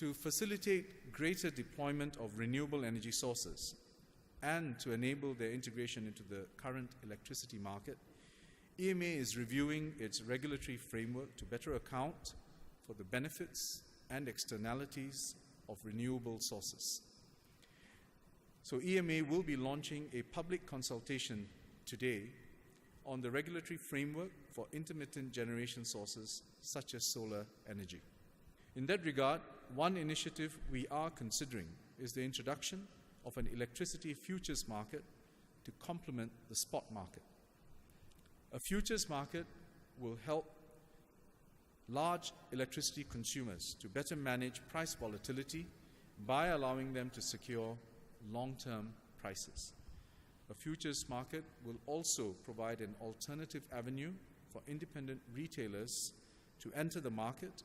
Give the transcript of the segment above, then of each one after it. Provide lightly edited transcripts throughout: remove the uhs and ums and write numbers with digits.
To facilitate greater deployment of renewable energy sources and to enable their integration into the current electricity market, EMA is reviewing its regulatory framework to better account for the benefits and externalities of renewable sources. So EMA will be launching a public consultation today on the regulatory framework for intermittent generation sources such as solar energy. In that regard, one initiative we are considering is the introduction of an electricity futures market to complement the spot market. A futures market will help large electricity consumers to better manage price volatility by allowing them to secure long-term prices. A futures market will also provide an alternative avenue for independent retailers to enter the market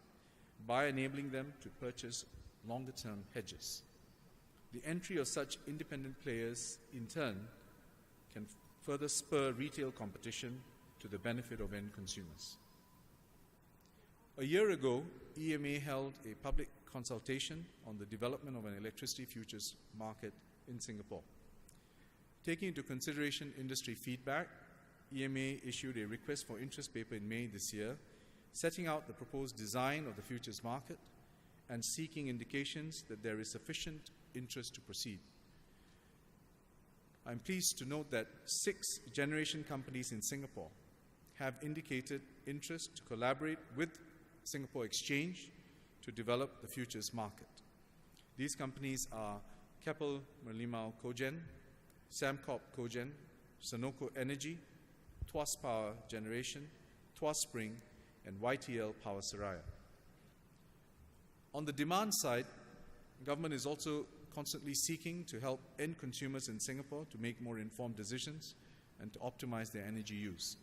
by enabling them to purchase longer-term hedges. The entry of such independent players, in turn, can further spur retail competition to the benefit of end consumers. A year ago, EMA held a public consultation on the development of an electricity futures market in Singapore. Taking into consideration industry feedback, EMA issued a request for interest paper in May this year, setting out the proposed design of the futures market and seeking indications that there is sufficient interest to proceed. I'm pleased to note that 6 generation companies in Singapore have indicated interest to collaborate with Singapore Exchange to develop the futures market. These companies are Keppel Merlimau Cogen, Samcorp Cogen, Senoko Energy, Tuas Power Generation, Tuas Spring, and YTL Power Seraya. On the demand side, government is also constantly seeking to help end consumers in Singapore to make more informed decisions and to optimize their energy use.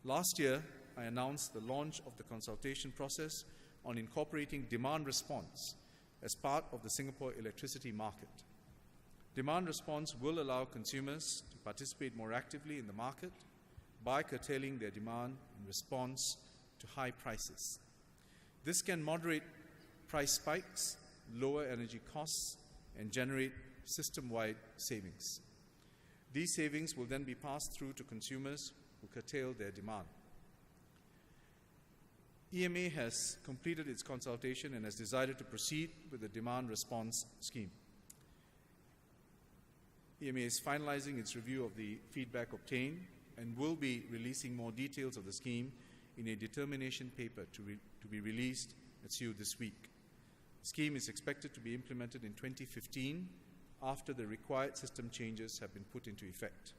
Last year, I announced the launch of the consultation process on incorporating demand response as part of the Singapore electricity market. Demand response will allow consumers to participate more actively in the market by curtailing their demand in response to high prices. This can moderate price spikes, lower energy costs, and generate system-wide savings. These savings will then be passed through to consumers who curtail their demand. EMA has completed its consultation and has decided to proceed with the demand response scheme. EMA is finalizing its review of the feedback obtained and will be releasing more details of the scheme in a determination paper to be released at SIEW this week. The scheme is expected to be implemented in 2015 after the required system changes have been put into effect.